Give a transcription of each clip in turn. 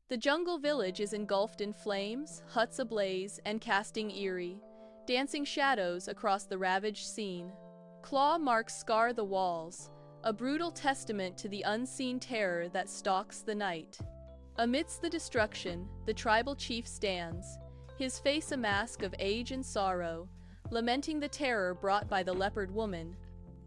The jungle village is engulfed in flames, huts ablaze, and casting eerie, dancing shadows across the ravaged scene. Claw marks scar the walls, a brutal testament to the unseen terror that stalks the night. Amidst the destruction, the tribal chief stands, his face a mask of age and sorrow, lamenting the terror brought by the leopard woman.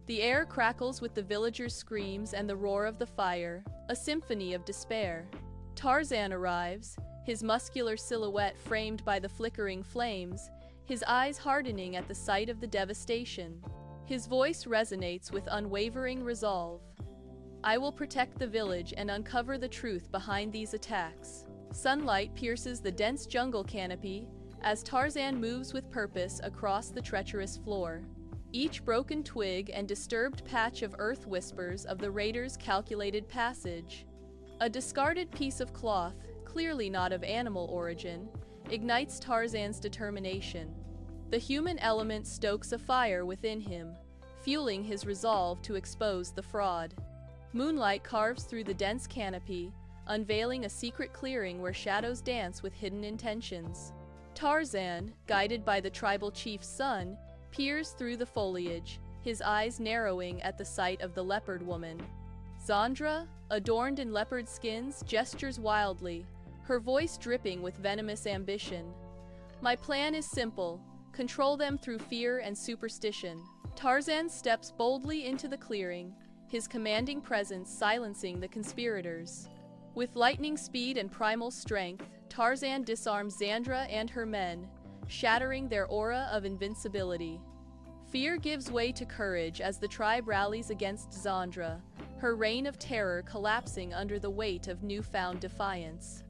The air crackles with the villagers' screams and the roar of the fire, a symphony of despair. Tarzan arrives, his muscular silhouette framed by the flickering flames, his eyes hardening at the sight of the devastation. His voice resonates with unwavering resolve. I will protect the village and uncover the truth behind these attacks. Sunlight pierces the dense jungle canopy as Tarzan moves with purpose across the treacherous floor. Each broken twig and disturbed patch of earth whispers of the raiders' calculated passage. A discarded piece of cloth, clearly not of animal origin, ignites Tarzan's determination. The human element stokes a fire within him, fueling his resolve to expose the fraud. Moonlight carves through the dense canopy, unveiling a secret clearing where shadows dance with hidden intentions. Tarzan, guided by the tribal chief's son, peers through the foliage, his eyes narrowing at the sight of the leopard woman. Zandra, adorned in leopard skins, gestures wildly, her voice dripping with venomous ambition. My plan is simple: control them through fear and superstition. Tarzan steps boldly into the clearing, his commanding presence silencing the conspirators. With lightning speed and primal strength, Tarzan disarms Zandra and her men, shattering their aura of invincibility. Fear gives way to courage as the tribe rallies against Zandra, her reign of terror collapsing under the weight of newfound defiance.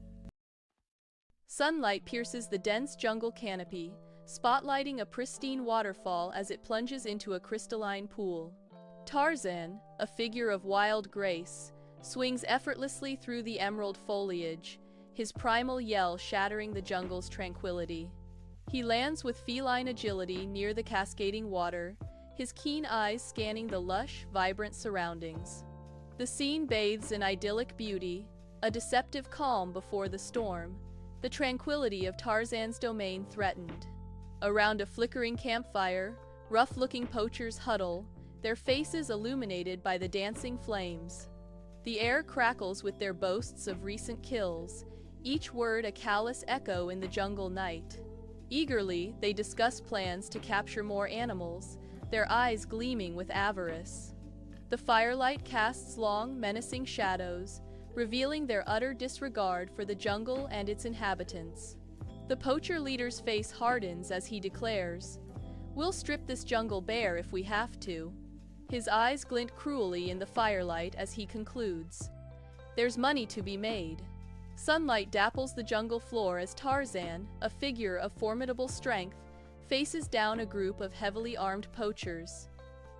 Sunlight pierces the dense jungle canopy, spotlighting a pristine waterfall as it plunges into a crystalline pool. Tarzan, a figure of wild grace, swings effortlessly through the emerald foliage, his primal yell shattering the jungle's tranquility. He lands with feline agility near the cascading water, his keen eyes scanning the lush, vibrant surroundings. The scene bathes in idyllic beauty, a deceptive calm before the storm, the tranquility of Tarzan's domain threatened. Around a flickering campfire, rough-looking poachers huddle, their faces illuminated by the dancing flames. The air crackles with their boasts of recent kills, each word a callous echo in the jungle night. Eagerly, they discuss plans to capture more animals, their eyes gleaming with avarice. The firelight casts long, menacing shadows, revealing their utter disregard for the jungle and its inhabitants. The poacher leader's face hardens as he declares, "We'll strip this jungle bare if we have to." His eyes glint cruelly in the firelight as he concludes, "There's money to be made." Sunlight dapples the jungle floor as Tarzan, a figure of formidable strength, faces down a group of heavily armed poachers.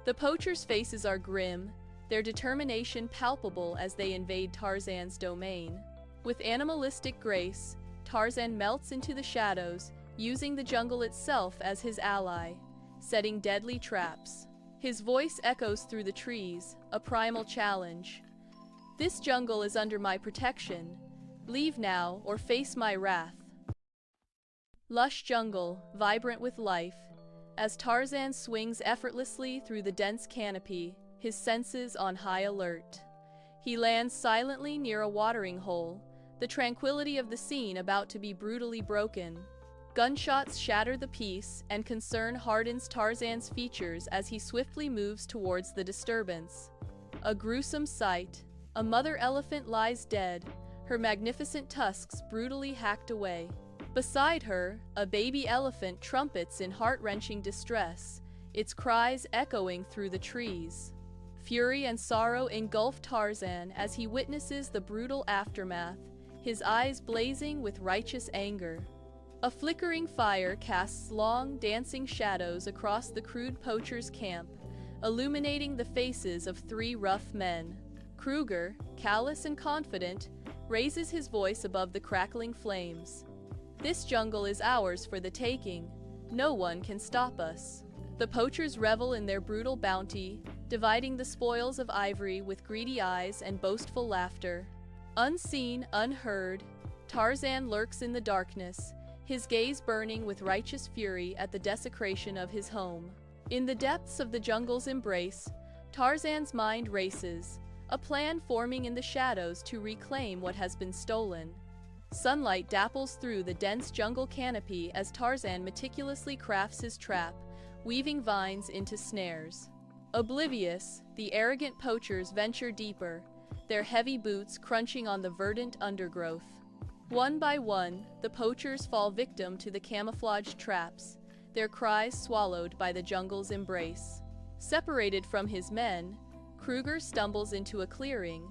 The poachers' faces are grim, their determination palpable as they invade Tarzan's domain. With animalistic grace, Tarzan melts into the shadows, using the jungle itself as his ally, setting deadly traps. His voice echoes through the trees, a primal challenge. "This jungle is under my protection. Leave now or face my wrath." Lush jungle, vibrant with life. As Tarzan swings effortlessly through the dense canopy, his senses on high alert. He lands silently near a watering hole, the tranquility of the scene about to be brutally broken. Gunshots shatter the peace, and concern hardens Tarzan's features as he swiftly moves towards the disturbance. A gruesome sight. A mother elephant lies dead, her magnificent tusks brutally hacked away. Beside her, a baby elephant trumpets in heart-wrenching distress, its cries echoing through the trees. Fury and sorrow engulf Tarzan as he witnesses the brutal aftermath, his eyes blazing with righteous anger. A flickering fire casts long, dancing shadows across the crude poacher's camp, illuminating the faces of three rough men. Kruger, callous and confident, raises his voice above the crackling flames. "This jungle is ours for the taking. No one can stop us." The poachers revel in their brutal bounty, dividing the spoils of ivory with greedy eyes and boastful laughter. Unseen, unheard, Tarzan lurks in the darkness, his gaze burning with righteous fury at the desecration of his home. In the depths of the jungle's embrace, Tarzan's mind races, a plan forming in the shadows to reclaim what has been stolen. Sunlight dapples through the dense jungle canopy as Tarzan meticulously crafts his trap, weaving vines into snares. Oblivious, the arrogant poachers venture deeper, their heavy boots crunching on the verdant undergrowth. One by one, the poachers fall victim to the camouflaged traps, their cries swallowed by the jungle's embrace. Separated from his men, Kruger stumbles into a clearing,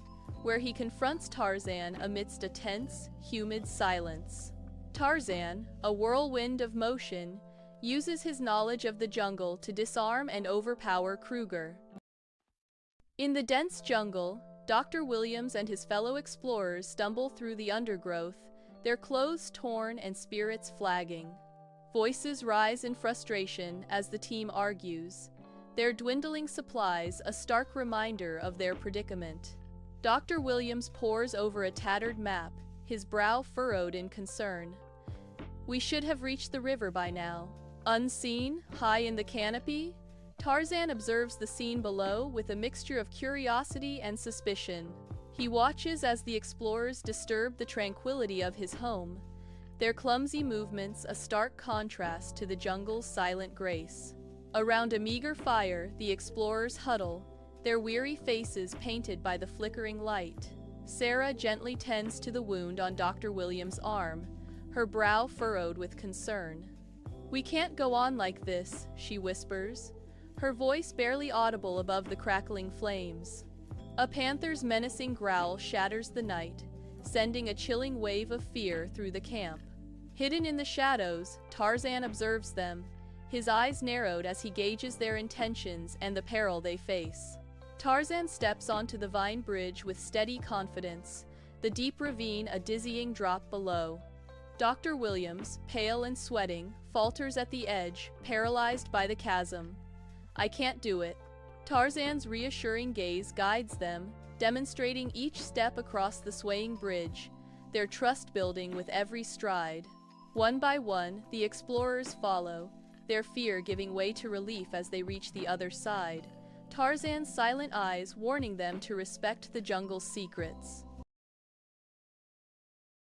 where he confronts Tarzan amidst a tense, humid silence. Tarzan, a whirlwind of motion, uses his knowledge of the jungle to disarm and overpower Kruger. In the dense jungle, Dr. Williams and his fellow explorers stumble through the undergrowth, their clothes torn and spirits flagging. Voices rise in frustration as the team argues, their dwindling supplies a stark reminder of their predicament. Dr. Williams pores over a tattered map, his brow furrowed in concern. "We should have reached the river by now." Unseen, high in the canopy, Tarzan observes the scene below with a mixture of curiosity and suspicion. He watches as the explorers disturb the tranquility of his home, their clumsy movements a stark contrast to the jungle's silent grace. Around a meager fire, the explorers huddle, their weary faces painted by the flickering light. Sarah gently tends to the wound on Dr. Williams' arm, her brow furrowed with concern. "We can't go on like this," she whispers, her voice barely audible above the crackling flames. A panther's menacing growl shatters the night, sending a chilling wave of fear through the camp. Hidden in the shadows, Tarzan observes them, his eyes narrowed as he gauges their intentions and the peril they face. Tarzan steps onto the vine bridge with steady confidence, the deep ravine a dizzying drop below. Dr. Williams, pale and sweating, falters at the edge, paralyzed by the chasm. "I can't do it." Tarzan's reassuring gaze guides them, demonstrating each step across the swaying bridge, their trust building with every stride. One by one, the explorers follow, their fear giving way to relief as they reach the other side, Tarzan's silent eyes warning them to respect the jungle's secrets.